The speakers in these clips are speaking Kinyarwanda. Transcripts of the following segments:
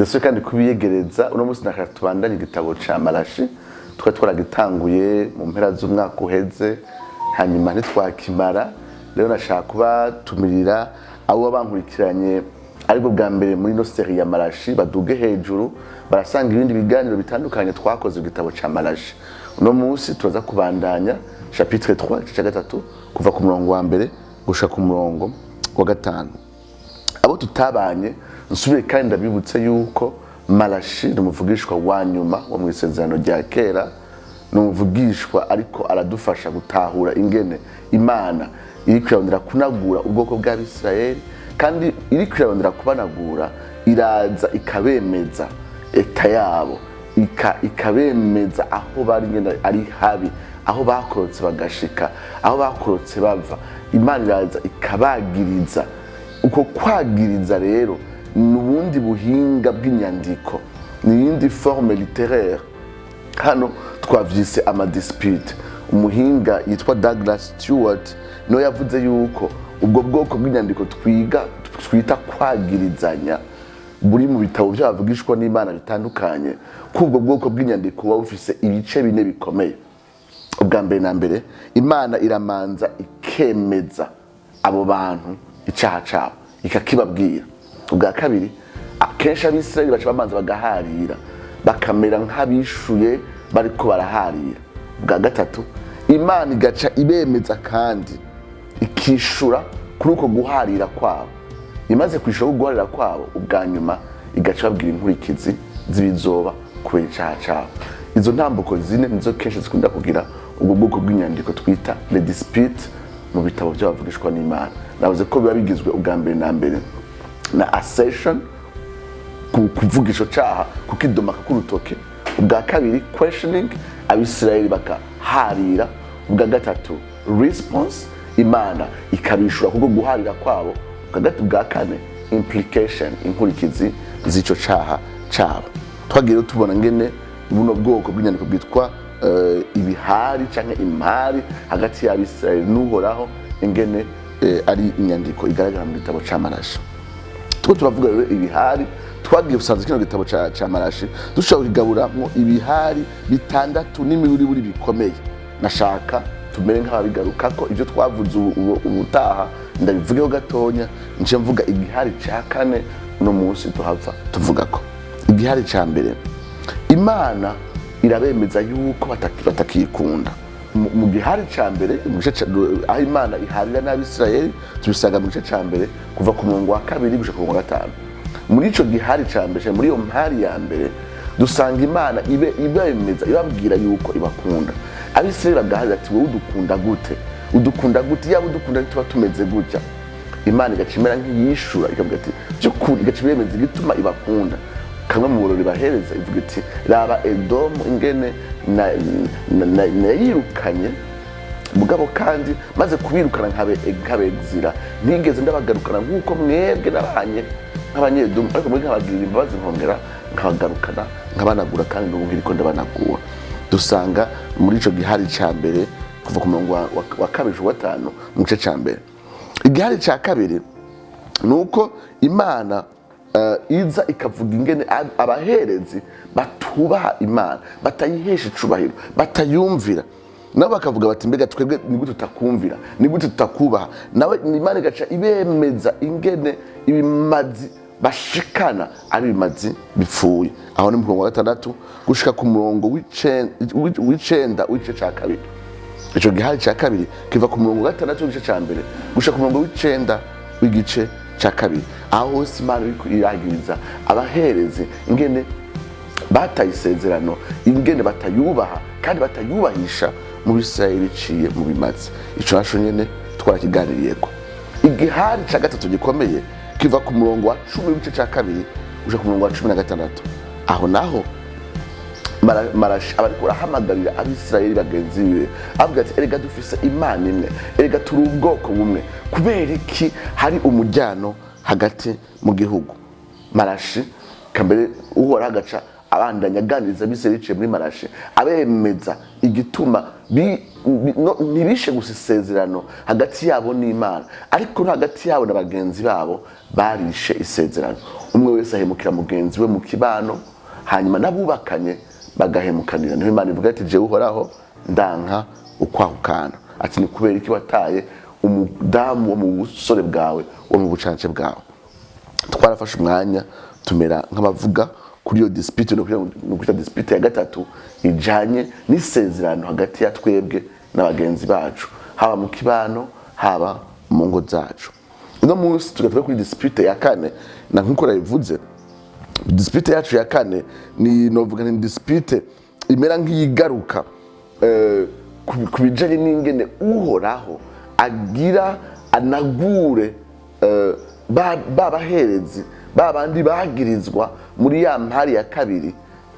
ndetse kandi kubiyegereza uno munsi nakatubandanye igitabo ca Malachie twaragitanguye mu mpera z'umwaka uheze hanyuma ntitwakimara rero nashaka kubatumirira abo bankurikiranye ariko bwa mbere muri no série ya Malachie baduge hejuru barasanga ibindi biganiro bitandukanye twakoze igitabo ca Malachie uno munsi turaza kubandanya chapitre 3 cya gatatu kuva ku murongo wa mbere gushaka ku murongo wa gatanu. Abo tutabanye nsubire kandi ndabibutse yuko Malachie n'umuvugishwa wa nyuma wo mu isezerano rya kera n'umuvugishwa ariko aradufasha gutahura ingene Imana iri kwirondera kunagura ubwoko bw'Abisirayeli kandi iri kwirondera kubanagura iraza ikabemeza eta yabo ikabemeza aho bari ngenda ari habi aho bakorotse bagashika aho bakorotse bava Imana iraza ikabagiriza uko kwagiriza rero n'ubundi buhinga bw'inyandiko n'iyindi forme littéraire hano twavyise ama dispute umuhinga yitwa Douglas Stewart no yavuze yuko ubwo bwoko bw'inyandiko twita kwagirizanya buri mu bitabo by'abavugishwa n'Imana bitandukanye kubwo bwoko bw'inyandiko wa bufise ibice bine bikomeye. Ubwa mbere na mbere Imana iramanza ikemeza abo bantu icaha cabo ikakibabwira. Ubwa kabiri akenshi Abisirayeli baca bamanza bagaharira bakamera nk'abishuye bariko baraharira. Ubwa gatatu Imana igaca ibemeza kandi ikishura kuri uko guharira kwabo. Imaze kwishura guharira kwabo ubwa nyuma igaca babwira inkurikizi zibizoba kubera icaha cabo. Izo ntambuko zine nizo kenshi zikunda kugira ubwo bwoko bw'inyandiko twita les disputes mu bitabo by'abavugishwa n'Imana. Navuze ko biba bigizwe ubwa mbere na mbere na assertion kuvugisho caha kukidomaka k'urutoke. Ubwa kabiri questioning Abisirayeli bakaharira. Ubwa gatatu response Imana ikabishura kuko guharira kwabo. Ubwa kane implication inkurikizi z'ico caha cabo. Twagiye tubona ngene buno bwoko bw'inyandiko bwitwa ibihari canke imari hagati y'Abisirayeli n'Uhoraho ingene ari inyandiko igaragara mu gitabo ca Malachie. Turavuga rero ibihari twagiye gusanza kino gitabo ca Malachie dushobora kugaburamwo ibihari bitandatu n'imiburiburi bikomeye. Nashaka tumere nk'ababigaruka ko ivyo twavuze ubutaha ndabivugeho gatonya nje mvuga igihari ca kane no munsi tuhava tuvuga ko igihari ca mbere Imana irabemeza yuko batakikunda. Mu gihari ca mbere aho Imana iharira n'Abisirayeli tubisanga mu gice ca mbere kuva ku murongo wa kabiri gushika ku murongo wa gatanu. Muri ico gihari ca mbere muri iyo mpari ya mbere dusanga Imana ibemeza ibabwira yuko ibakunda. Abisirayeli bagaharira ati wowe udukunda gute yaba udukunda tuba tumeze gutya. Imana igacimera nk'iyishura ikavuga ati by'ukuri igacimemeza igituma ibakunda. Kamwe mu burori bahereza ivuga iti raba Edomu ingene nayirukanye mugabo kandi maze kubirukana nkabegzira ntigeze ndabagarukana nk'uko mwebwe nabanye nk'abanyedomu ariko muri nkabagirira imbabazi nkongera nkabagarukana nkabanagura kandi n'ubu ngiriko ndabanagura. Dusanga muri ico gihari ca mbere kuva ku murongo wa kabiri wa gatanu mu gice ca mbere. Igihari ca kabiri nuko Imana iza ikavuga ingene abaherezi batubaha Imana batayihesha icubahiro batayumvira nabo bakavuga bati mbega twebwe nigute tutakumvira nigute tutakubaha nawe Imana igaca ibemeza ingene ibimazi bashikana ari ibimazi bipfuye. Aho ni mu murongo wa gatandatu gushika ku murongo w'icenda w'igice ca kabiri. Ico gihari ca kabiri kiva ku murongo wa gatandatu w'igice ca mbere gushika ku murongo w'icenda w'igice ca kabiri. Aho hose Imana iragiriza abaherezi ingene batayisezerano ingene batayubaha kandi batayubahisha mu Bisirayeli ciye mu bimazi. Ico nasho nyene twarakiganiriyeko. Igihari ca gatatu gikomeye kiva ku murongo wa 10 w'igice ca kabiri gushika ku murongo wa 16. Aho naho Malachie abariko arahamagarira Abisirayeli bagenzi biwe avuga ati erega dufise Imana imwe erega turi ubwoko bumwe kubera iki hari umujyano hagati mu gihugu. Malachie kambere Uhoraho agaca abandanya aganiriza bise biciye muri Malachie abemeza igituma ntibishe gusa isezerano hagati yabo n'Imana, ariko no hagati yabo na bagenzi babo barishe isezerano. Umwe wese ahemukira mugenzi we mu kibano, hanyuma nabubakanye bagahemukanira. Niho Imana ivuga ati jewe Uhoraho ndanka ukwahukana. Ati ni kubera iki wataye umudamu wo mu busore bwawe, wo mu bucance bwawe. Twarafashe umwanya tumera nk'abavuga kuri iyo dispute, no kwita dispute ya gatatu ijanye n'isezerano hagati ya twebwe n'abagenzi bacu, haba mu kibano haba mu ngo zacu. Uno munsi tugatwe kuri dispute ya kane, na nkuko nabivuze dispute yacu ya kane ni novuga ni dispute imera nk'iyigaruka kubijanye n'ingene Uhoraho agira anagure babaherezi babandi bagirizwa muri ya mpari ya kabiri,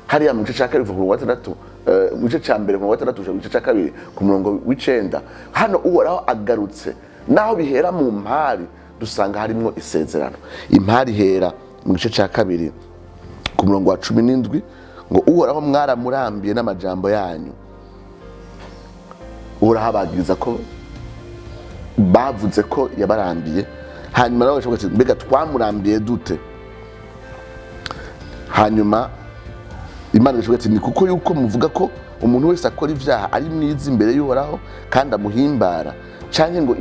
hariya mu gice cya kabiri ku gatandatu, mu gice cya mbere ku gatandatu mu gice cya kabiri ku murongo w'icenda. Hano Uhoraho agarutse naho bihera mu mpari dusanga harimo isezerano. Impari hera mu gice cya kabiri ku murongo wa 17 ngo Uhoraho mwaramurambiye n'amajambo yanyu. Uhoraho abagiriza ko bavuze ko yabarambiye, hanyuma nawe bashobora ati mbega twamurambiye dute? Hanyuma Imana ishobora ati ni kuko yuko muvuga ko umuntu wese akora ivyaha ari mwiza imbere y'Uhoraho kandi amuhimbara, canke ngo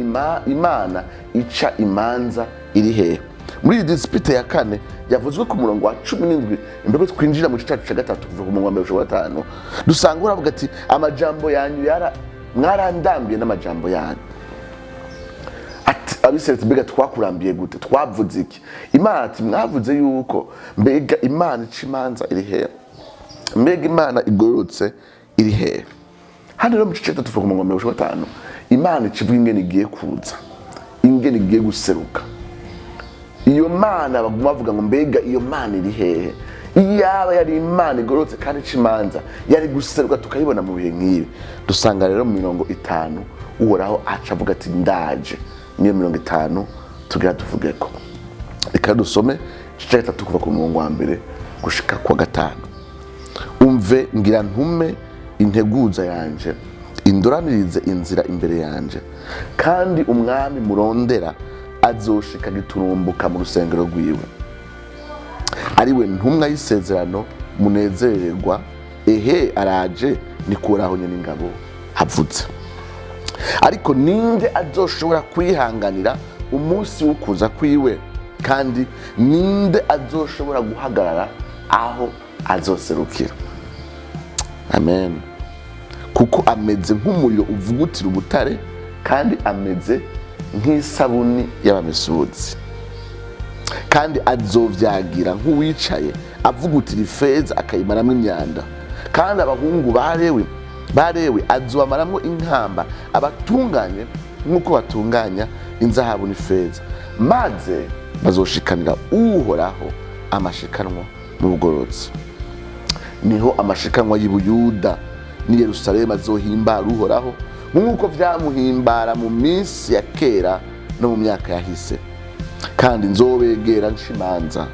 Imana ica imanza iri hehe. Muri iyi dispute ya kane yavuzwe ku murongo wa 17 imbere twinjira mu gice cya gatatu kuva ku murongo wa 5 dusanga uravuga ati amajambo yanyu mwarandambiye n'amajambo yanyu. Ati abisirayeli mbega twakurambiye gute? Twavuze iki? Imana ati mwavuze yuko mbega Imana ica imanza iri hehe, mbega Imana igororotse iri hehe. Hano rero mu gice cya 3 ku murongo wa 5 Imana ikivuga ingene igiye kuza, ingene igiye guseruka. Iyo Mana baguma bavuga ngo mbega iyo Mana iri hehe. Iyaba yari Imana igororotse kandi ica imanza yari guseruka tukayibona mu bihe nk'ibi. Dusanga rero mu mirongo 5 Uhoraho aca avuga ati ndaje. Niyo mirongo 5 tugira tuvugeko. Reka dusome igice cya 3 kuva ku murongo wa 1 gushika kwa 5. Umve ngira ntume integuza yanje indoranirize inzira imbere yanje, kandi umwami murondera azoshika giturumbuka mu rusengero rwiwe. Ariwe ntumwa y'isezerano munezererwa, ehe araje nikuraho nyene ingabo havutse. Ariko ninde azoshobora kwihanganira umunsi ukuza kwiwe, kandi ninde azoshobora guhagarara aho azoserukira? Amen. Kuko ameze nk'umuriro uvugutira ubutare, kandi ameze nk'isabuni y'abamesudzi, kandi azovyagira nk'uwicaye avugutira ifeza akayimaramwo imyanda. Kandi abahungu barewe azobamaramwo inkamba, abatunganye nk'uko batunganya inzahabu n'ifeza, maze bazoshikanira Uhoraho amashikanwa mu bugororotsi. Niho amashikanwa y'Ubuyuda ni Yerusalemu azohimbara Uhoraho nk'uko vyamuhimbara mu minsi ya kera no mu myaka yahise. Kandi nzobegera nshimanza,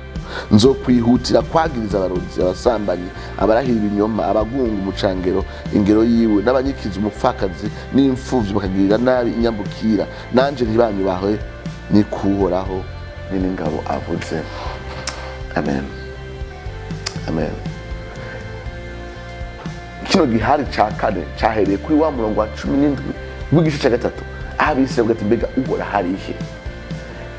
nzokwihutira kwagiriza abarozi, abasambanyi, abarahira ibinyoma, abagunga umucangero ingero yiwe, n'abanyikiza umupfakazi n'imfuvyi bakagirira nabi inyambukira. Nanje ntibanyubahe ni Uhoraho nyene ingabo avuze. Amen. Amen. Kino gihari ca kane cahereye kuri wa murongo wa 17 w'igice cya gatatu, abisirayeli ati mbega Uhoraho arihe.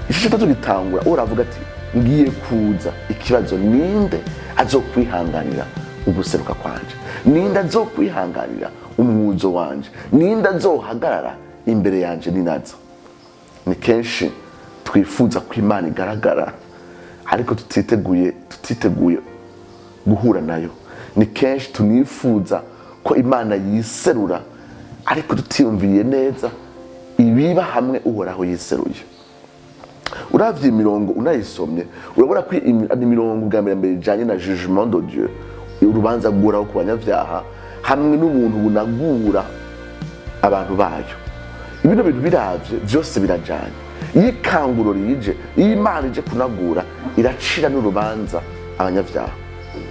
Igice cya 3 gitangura uravuga ati ngiye kuza, ikibazo ninde azokwihanganira uguseruka kwanje, ninde azokwihanganira umwuzo wanje, ninde azohagarara imbere yanje ninaza. Ni kenshi twifuza ko Imana igaragara ariko tutiteguye guhura nayo. Ni kenshi tunifuza ko Imana yiserura ariko tutiyumviye neza ibiba hamwe Uhoraho yiseruye. Uravye imirongo unayisomye urabona ko imirongo bwa mbere ijanye na jugement de Dieu, urubanza rw'Uhoraho ku banyavyaha hamwe n'ubuntu bunagura abantu bayo. Ibino bintu biravye vyose birajanye. Iyo ikanguro rije, iyo Imana ije kunagura iracira n'urubanza abanyavyaha.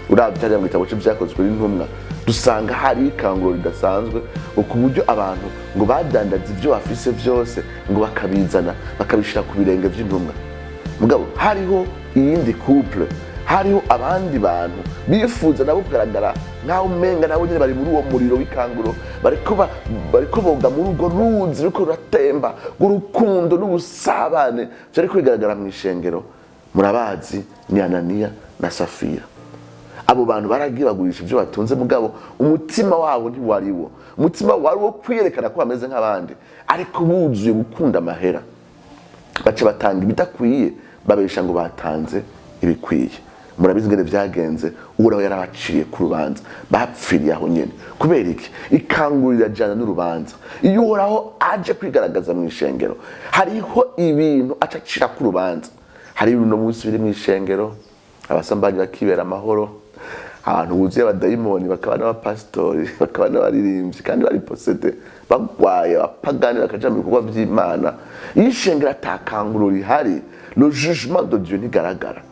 uravye mu gitabo c'ivyakozwe n'intumwa dusanga hari ikanguro ridasanzwe ku buryo abantu ngo badandaza ivyo bafise vyose ngo bakabizana bakabishira ku birenge vy'intumwa. Mugabo hariho iyindi couple, hariho abandi bantu bifuza nabo kugaragara nkaho umenga nabo nyene bari muri uwo muriro w'ikanguro, bariko boga muri urwo ruzi ruriko ruratemba rw'urukundo n'ubusabane vyari kwigaragara mw'ishengero. Murabazi ni Ananiya na Safira. Abo bantu baragiye bagurisha ivyo batunze, mugabo umutima wabo ntiwariwo. Umutima wari wo kwiyerekana ko bameze nk'abandi, ariko buzuye gukunda amahera. Baca batanga ibidakwiye babesha ngo batanze ibikwiye. Murabizi ngene vyagenze, Uhoraho yarabaciriye ku rubanza, bapfiriye aho nyene. Kubera iki? Ikangurira jana n'urubanza. Iyo Uhoraho aje kwigaragaza mw'ishengero, hariho ibintu acacira ku rubanza. Hari uno munsi biri mw'ishengero, abasambanyi bakibera amahoro, abantu buzuye abadayimoni, bakaba n'abapasitori, bakaba n'abaririmbyi kandi bari posete, bagwaye abapagani bakaja mu bikorwa vy'Imana. Iyo ishengero atakanguro rihari, le jugement de Dieu ntigaragara.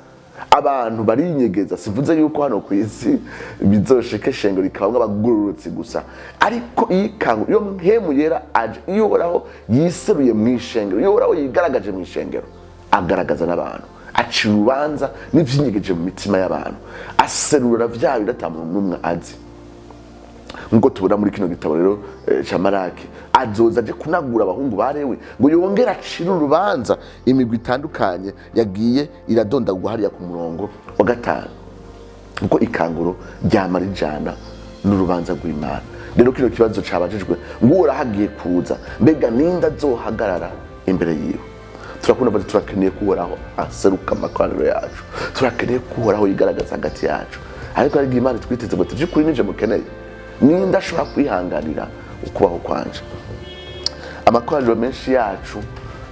Abantu barinyegeza, sivuze yuko hano ku isi bizoshika ishengero rikabamwe abagororotsi gusa, ariko ikanguro iyo mpemu yera aje, iyo Uhoraho yiseruye mw'ishengero, iyo Uhoraho yigaragaje mw'ishengero, agaragaza n'abantu, acira urubanza n'ivyinyegeje mu mitima y'abantu, aserura vya bintu ata muntu n'umwe azi. Nkuko tubona muri kino gitabo rero ca Malachie, azoza aje kunagura abahungu barewe ngo yongera acira urubanza imigwi itandukanye yagiye iradondagwa hariya ku murongo wa 5. Nkuko ikanguro ryama rijana n'urubanza rw'Imana. Rero kino kibazo cabajijwe ngo Uhoraho agiye kuza, mbega ninde azohagarara imbere yiwe? Turakunda bati turakeneye ko Uhoraho aseruka amakoraniro yacu, turakeneye ko Uhoraho yigaragaza hagati yacu, ariko ari Imana twiteze ngo vy'ukuri nije mukeneye. Ninde ashobora kwihanganira ukubaho kwanje? Amakoraniro menshi yacu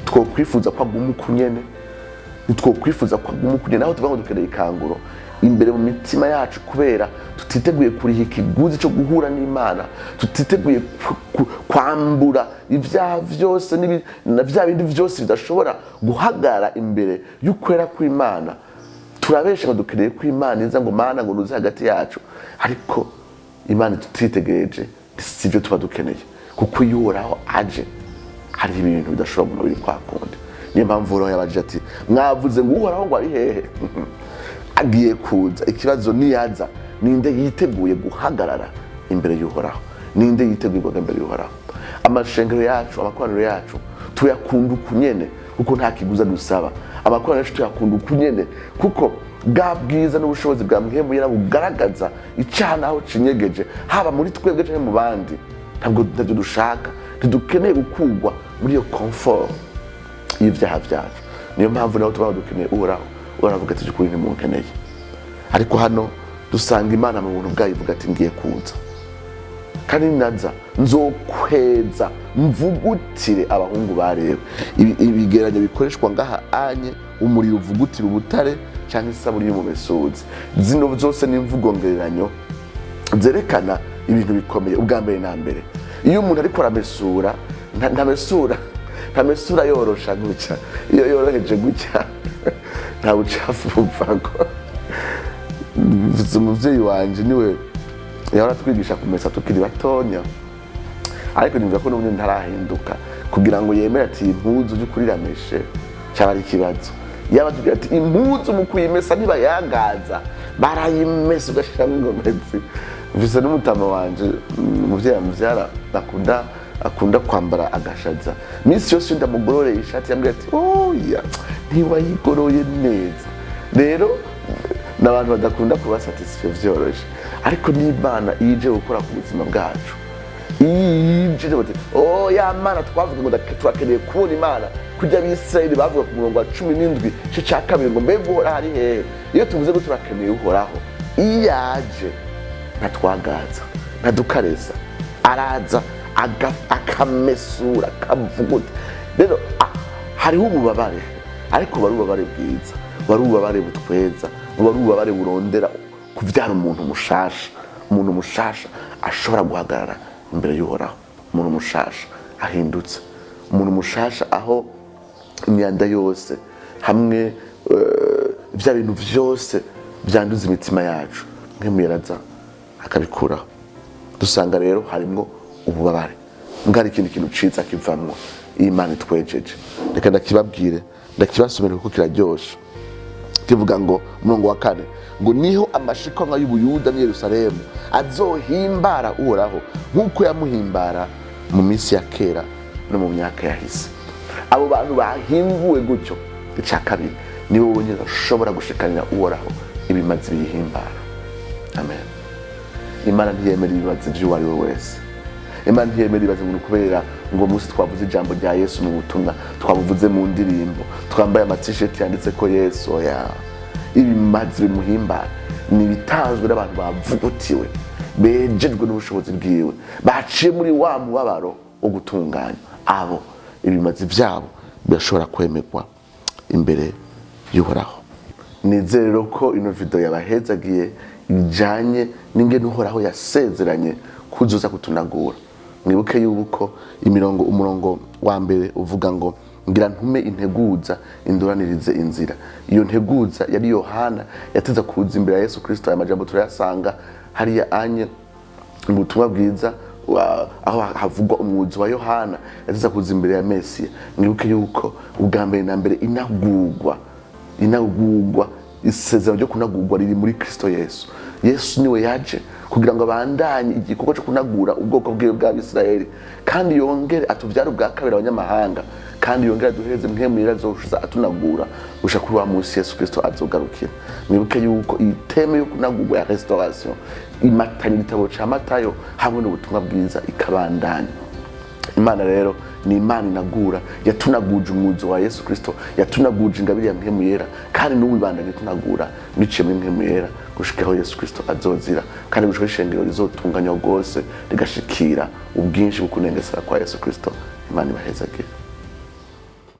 twokwifuza ko aguma uko nyene, twokwifuza ko aguma uko nyene, aho tuvuga ngo dukeneye ikanguro imbere mu mitima yacu, kubera tutiteguye kuriha ikiguzi cyo guhura n'Imana, tutiteguye kwambura ivyaha vyose na vya bindi vyose bidashobora guhagarara imbere y'ukwera kw'Imana. Turabesha ngo dukeneye ko Imana iza ngo Mana ngo nuze hagati yacu, ariko Imana tutitegereje sivyo tuba dukeneye, kuko iyo Uhoraho aje hari ibintu bidashobora kuba biri kwa kundi. Niyo mpamvu Uhoraho yabaje ati mwavuze ngo Uhoraho ngo ari hehe? Agiye kuza. Ikibazo niyaza, ninde yiteguye guhagarara imbere y'Uhoraho? Ninde yiteguye guhagarara imbere y'Uhoraho? Amashengero yacu, amakoraniro yacu tuyakunda uko nyene, kuko nta kiguza dusaba. Amakoraniro yacu tuyakunda uko nyene, kuko bwa bwiza n'ubushobozi bwa mpemu yera bugaragaza icana aho cinyegeje, haba muri twebwe canke mu bandi. Ntabwo dushaka, ntidukeneye gukugwa muri iyo comfort y'ivyaha vyacu. Niyo mpamvu naho tuba dukeneye Uhoraho. Uravuga ati cyukuri ntimunkeneye, ariko hano dusanga Imana mu buntu bwayo ivuga ati ngiye kuza, kandi naza nzokweza mvugutire abahungu barewe. Ibigeranyo bikoreshwa ngaha anye, umuriro uvugutira ubutare cyangwa isaburi y'umumesuzi. Zino zose ni imvugo ngereranyo zerekana ibintu bikomeye. Ubwa mbere na mbere, iyo umuntu ariko aramesura, ntamesura yorosha gutya. Iyo yoroheje gutya nta bucafu buvako. Umuvyeyi wanje niwe yahora twigisha kumesa tukiri batonya, ariko nimva ko n'ubundi ntarahinduka kugira ngo yemere ati impuzu y'ukuri irameshe cyaba ari ikibazo. Yaba tugira ati impuzu mu kuyimesa ntibayagaza, barayimesa ugashiramo ingomezi. Mvise n'umutama wanje, umuvyeyi amuvyara akunda kwambara agashaza, misi yose ndamugororeye ishati yambwiye ati oya ntiwayigoroye neza. Rero n'abantu badakunda kuba satisfait vyoroshe, ariko n'Imana ije gukora ku buzima bwacu, ije bati ya Mana twavuga ngo turakeneye kubona Imana, kujya abisirayeli bavuga ku murongo wa 17 cyo ca kabiri ngo mbega Uhoraho ari hehe? Iyo tuvuze ko turakeneye Uhoraho, iyaje ntatwagaza ntadukareza, araza akamesura akavuguta. Rero hariho ububabare, ariko bari ububabare bwiza, bari ububabare butweza, bari ububabare burondera kuvyara umuntu mushasha. Umuntu mushasha ashobora guhagarara imbere y'Uhoraho, umuntu mushasha ahindutse, umuntu mushasha aho imyanda yose hamwe vya bintu vyose vyanduza imitima yacu nk'imyeraza akabikuraho. Dusanga rero harimwo ububabare, ngari ikindi kintu ciza kivamwo Imana itwejeje. Reka ndakibabwire, ndakibasomera kuko kiraryoshe. Kivuga ngo umurongo wa 4 ngo niho amashikanwa y'Ubuyuda ni Yerusalemu azohimbara Uhoraho nk'uko yamuhimbara mu minsi ya kera no mu myaka yahise. Abo bantu bahimbuwe gutyo, ica kabiri nibo bonyine bashobora gushikanira Uhoraho ibimazi bihimbara. Amen. Imana ntiyemera ibibazo by'uwo ari we wese. Imana ntiyemera ibibazo ngo kubera ngo munsi twavuze ijambo rya Yesu mu butumwa, twabuvuze mu ndirimbo, twambaye amatisheti yanditse ko Yesu oya. Ibimazi bimuhimbara ni bitanzwe n'abantu bavugutiwe, bejejwe n'ubushobozi bwiwe, baciye muri wa mubabaro wo gutunganya. Abo ibimazi byabo birashobora kwemerwa imbere y'Uhoraho. Nizere rero ko ino video yabahezagiye ijanye n'ingene Uhoraho yasezeranye kuzoza kutunagura. Mwibuke yuko umurongo wa mbere uvuga ngo ngira ntume integuza induranirize inzira. Iyo nteguza yari Yohana yateza kuza imbere ya Yesu Kristo. Aya majambo turayasanga hariya anye mu butumwa bwiza aho havugwa umwuzu wa Yohana yateza kuza imbere ya Mesiya. Mwibuke yuko ubwa mbere na mbere inagugwa isezerano ryo kunagurwa riri muri Kristo Yesu. Yesu niwe yaje kugira ngo abandanye igikorwa cyo kunagura ubwoko bwiwe bw'Abisirayeli, kandi yongere atuvyara ubwa kabiri abanyamahanga, kandi yongere aduhereze mpwemu yera azoshuza atunagura usha kuri wa munsi Yesu Kristo azogarukira. Mwibuke yuko iteme yo kunagurwa ya restauration imatanye igitabo ca Matayo hamwe n'ubutumwa bwiza ikabandanya. Imana rero ni Imana inagura, yatunaguje umwuzu wa Yesu Kristo, yatunaguje ingabire ya mpwemu yera, kandi n'ubu ibandanye tunagura biciye muri mpwemu yera gushikaho Yesu Kristo azozira, kandi gushika ishengero rizotunganywa rwose rigashikira ubwinshi bwo kunengesera kwa Yesu Kristo. Imana ibahezagire.